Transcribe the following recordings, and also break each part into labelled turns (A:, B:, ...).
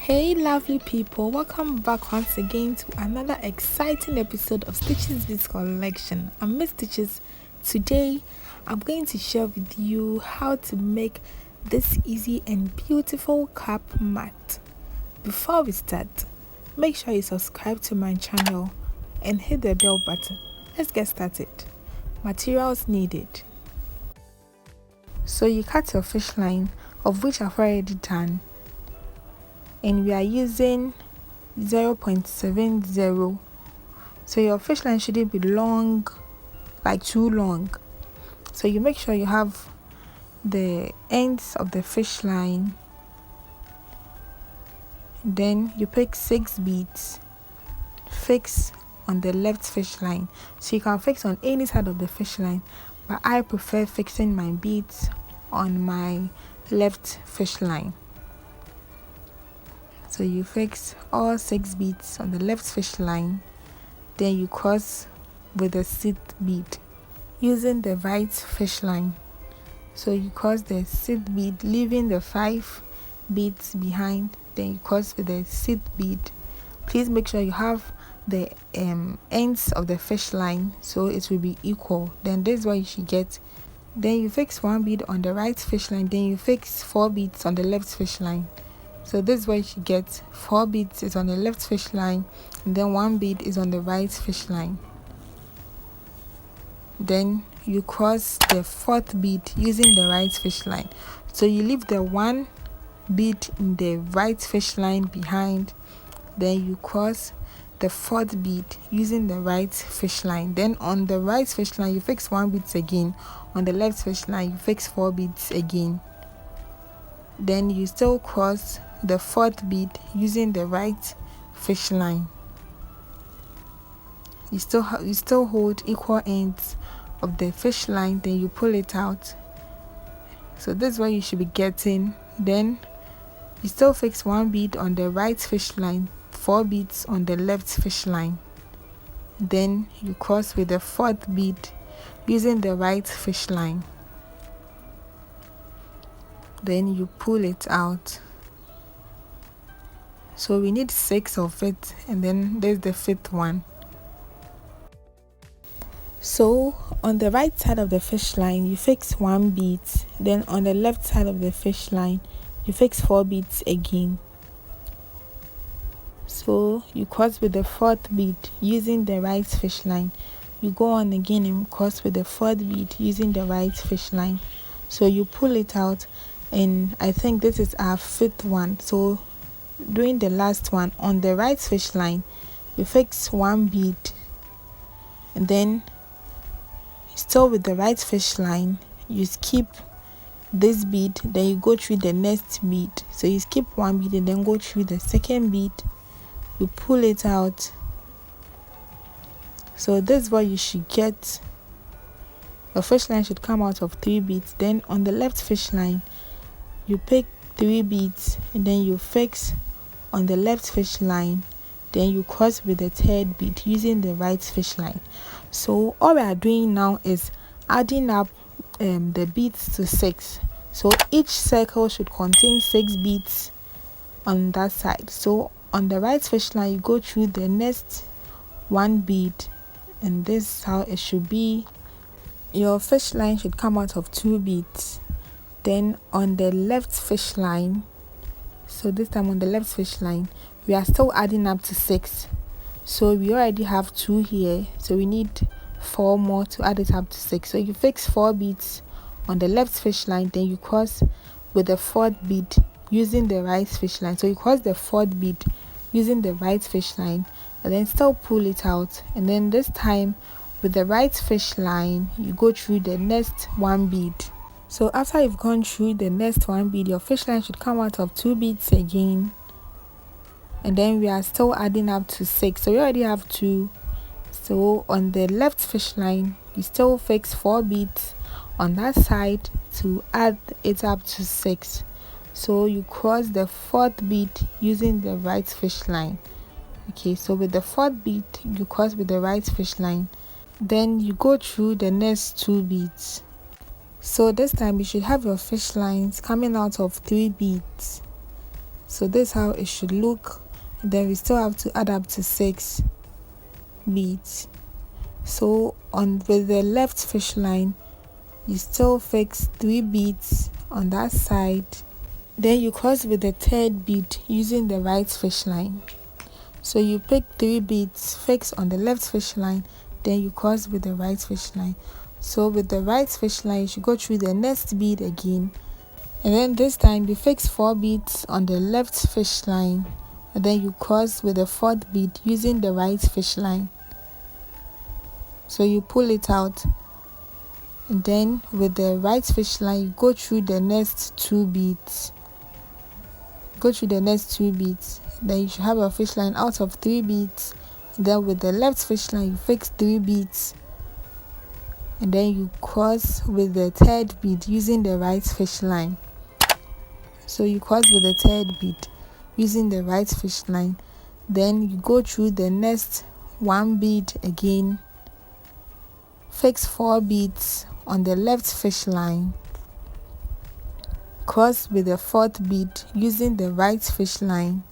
A: Hey lovely people, welcome back once again to another exciting episode of Stitches Beads Collection. I'm Miss Stitches. Today I'm going to share with you how to make this easy and beautiful cap mat. Before we start, make sure you subscribe to my channel and hit the bell button. Let's get started. Materials needed. So you cut your fish line, of which I've already done, and we are using 0.70. So your fish line shouldn't be long, like too long. So you make sure you have the ends of the fish line. Then you pick 6 beads, fix on the left fish line. So you can fix on any side of the fish line, but I prefer fixing my beads on my left fish line. So you fix all 6 beads on the left fish line, then you cross with the 6th bead using the right fish line. So you cross the 6th bead, leaving the 5 beads behind, then you cross with the 6th bead. Please make sure you have the ends of the fish line so it will be equal. Then this is what you should get. Then you fix 1 bead on the right fish line, then you fix 4 beads on the left fish line. So this is what you should get. 4 beads is on the left fish line, and then 1 bead is on the right fish line. Then you cross the 4th bead using the right fish line. So you leave the 1 bead in the right fish line behind, then you cross the 4th bead using the right fish line. Then on the right fish line you fix 1 bead again, on the left fish line you fix 4 beads again. Then you still cross the 4th bead using the right fish line. You still hold equal ends of the fish line, then you pull it out. So this is what you should be getting. Then you still fix 1 bead on the right fish line, 4 beads on the left fish line. Then you cross with the 4th bead using the right fish line. Then you pull it out. So we need 6 of it, and then there's the 5th one. So on the right side of the fish line you fix 1 bead, then on the left side of the fish line you fix 4 beads again. So you cross with the 4th bead using the right fish line. You go on again and cross with the 4th bead using the right fish line. So you pull it out, and I think this is our 5th one. So doing the last one, on the right fish line you fix 1 bead, and then still with the right fish line you skip this bead, then you go through the next bead. So you skip 1 bead and then go through the 2nd bead, you pull it out. So this is what you should get. Your fish line should come out of 3 beads. Then on the left fish line you pick 3 beads, and then you fix on the left fish line, then you cross with the 3rd bead using the right fish line. So all we are doing now is adding up the beads to 6. So each circle should contain 6 beads on that side. So on the right fish line you go through the next 1 bead, and this is how it should be. Your fish line should come out of 2 beads. Then on the left fish line, so this time on the left fish line we are still adding up to 6. So we already have 2 here, so we need 4 more to add it up to 6. So you fix 4 beads on the left fish line, then you cross with the 4th bead using the right fish line. So you cross the 4th bead using the right fish line, and then still pull it out, and then this time with the right fish line you go through the next 1 bead. So after you've gone through the next 1 bead, your fish line should come out of 2 beads again, and then we are still adding up to 6. So we already have 2. So on the left fish line you still fix 4 beads on that side to add it up to 6. So you cross the 4th bead using the right fish line. Okay, so with the 4th bead you cross with the right fish line, then you go through the next 2 beads. So this time you should have your fish lines coming out of 3 beads. So this is how it should look. Then we still have to add up to 6 beads. So with the left fish line, you still fix 3 beads on that side. Then you cross with the third bead using the right fish line. So you pick 3 beads, fix on the left fish line, then you cross with the right fish line. So with the right fish line, you should go through the next bead again, and then this time you fix 4 beads on the left fish line, and then you cross with the 4th bead using the right fish line. So you pull it out, and then with the right fish line, you go through the next 2 beads. Then you should have a fish line out of 3 beads. And then with the left fish line, you fix 3 beads, and then you cross with the 3rd bead using the right fish line. So you cross with the 3rd bead using the right fish line. Then you go through the next 1 bead again, fix 4 beads on the left fish line, cross with the 4th bead using the right fish line,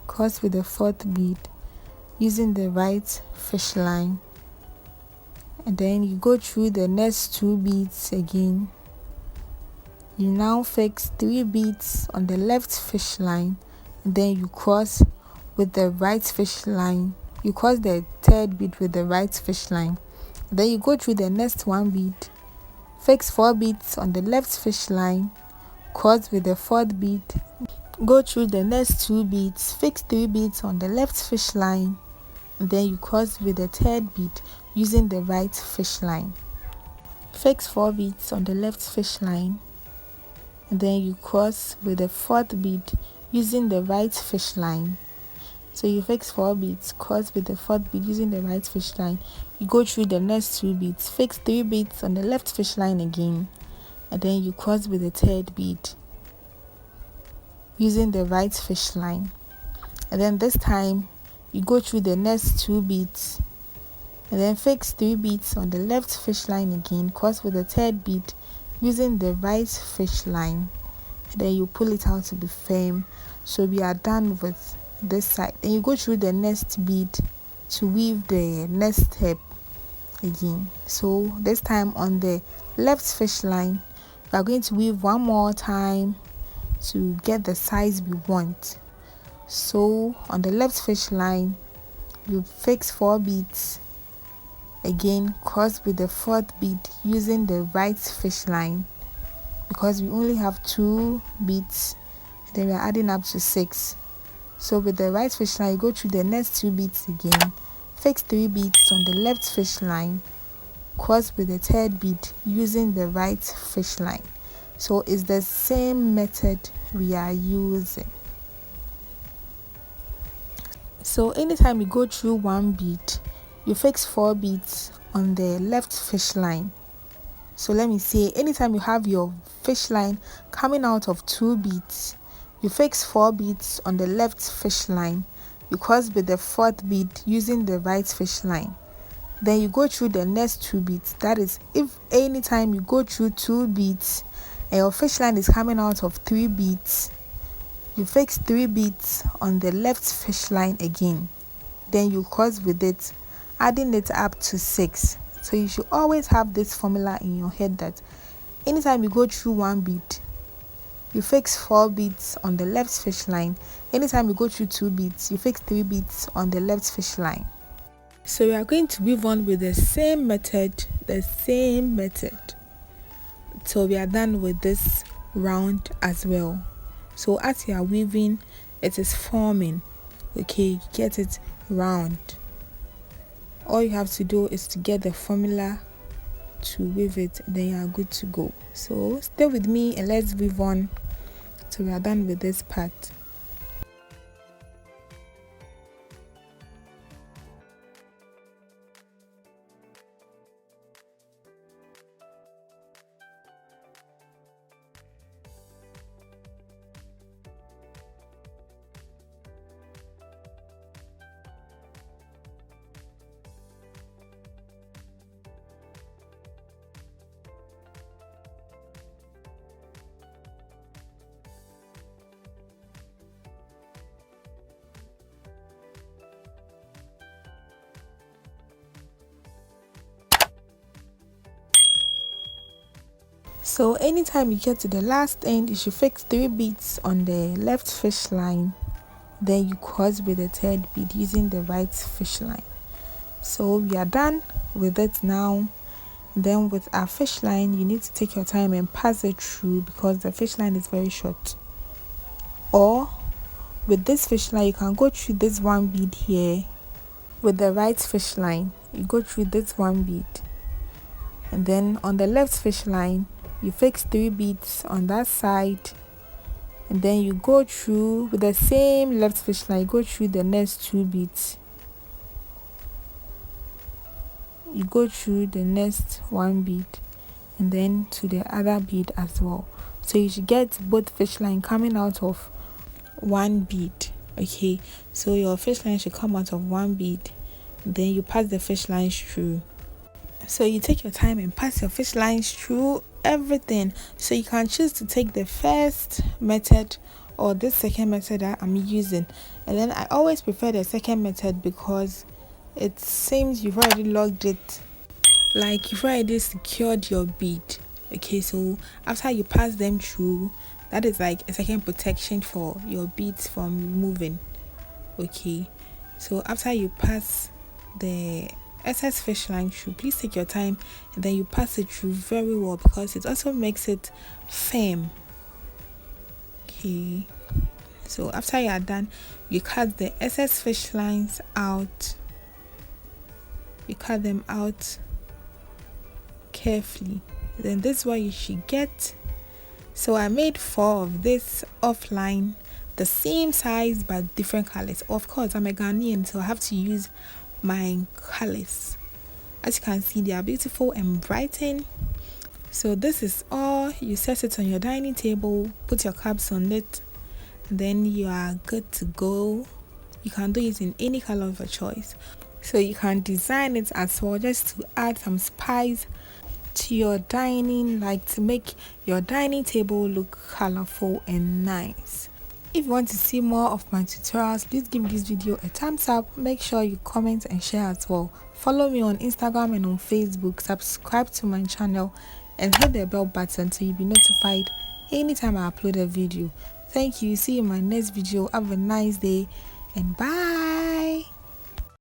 A: cross with the 4th bead using the right fish line, and then you go through the next 2 beads again. You now fix 3 beads on the left fish line, and then you cross with the right fish line. You cross the 3rd bead with the right fish line. Then you go through the next 1 bead, fix 4 beads on the left fish line, cross with the 4th bead, go through the next 2 beads, fix 3 beads on the left fish line, and then you cross with the 3rd bead using the right fish line. Fix 4 beads on the left fish line, and then you cross with the 4th bead using the right fish line. So you fix 4 beads, cross with the 4th bead using the right fish line. You go through the next 2 beads, fix 3 beads on the left fish line again, and then you cross with the 3rd bead using the right fish line. And then this time you go through the next 2 beads, and then fix 3 beads on the left fish line again, cross with the 3rd bead using the right fish line, and then you pull it out to be firm. So we are done with this side. Then you go through the next bead to weave the next step again. So this time on the left fish line, we are going to weave 1 more time to get the size we want. So on the left fish line, you fix 4 beads again, cross with the 4th bead using the right fish line, because we only have 2 beads, then we are adding up to 6. So with the right fish line, you go through the next 2 beads again, fix 3 beads on the left fish line, cross with the 3rd bead using the right fish line. So it's the same method we are using. So anytime you go through 1 bead, you fix 4 beads on the left fish line. So let me say, anytime you have your fish line coming out of 2 beads, you fix 4 beads on the left fish line, you cross with the 4th bead using the right fish line. Then you go through the next 2 beads. That is, if anytime you go through 2 beads and your fish line is coming out of 3 beads, you fix 3 beads on the left fish line again. Then you cross with it, adding it up to 6. So you should always have this formula in your head that anytime you go through 1 bead, you fix 4 beads on the left fish line. Anytime you go through 2 beads, you fix 3 beads on the left fish line. So we are going to weave on with the same method. So we are done with this round as well. So as you are weaving, it is forming. Okay, get it round. All you have to do is to get the formula to weave it, then you are good to go. So stay with me and let's weave on till we are done with this part. So anytime you get to the last end, you should fix 3 beads on the left fish line, then you cross with the third bead using the right fish line. So we are done with it now. Then with our fish line, you need to take your time and pass it through because the fish line is very short. Or with this fish line, you can go through this 1 bead here. With the right fish line, you go through this 1 bead, and then on the left fish line you fix 3 beads on that side, and then you go through with the same left fish line, you go through the next 2 beads, you go through the next 1 bead, and then to the other bead as well. So you should get both fish line coming out of 1 bead. Okay, so your fish line should come out of 1 bead, then you pass the fish lines through. So you take your time and pass your fish lines through everything. So you can choose to take the first method or this second method that I'm using, and then I always prefer the second method because it seems you've already logged it, like you've already secured your bead. Okay, so after you pass them through, that is like a second protection for your beads from moving. Okay, so after you pass the excess fish line through, please take your time and then you pass it through very well because it also makes it firm. Okay, so after you are done, you cut the excess fish lines out. You cut them out carefully. Then this is what you should get. So I made 4 of this offline, the same size but different colors. Of course, I'm a Ghanaian, so I have to use my colors. As you can see, they are beautiful and brightened. So this is all. You set it on your dining table, put your cups on it, and then you are good to go. You can do it in any color of your choice. So you can design it as well, just to add some spice to your dining, like to make your dining table look colorful and nice. If you want to see more of my tutorials, please give this video a thumbs up. Make sure you comment and share as well. Follow me on Instagram and on Facebook. Subscribe to my channel and hit the bell button so you'll be notified anytime I upload a video. Thank you. See you in my next video. Have a nice day and bye.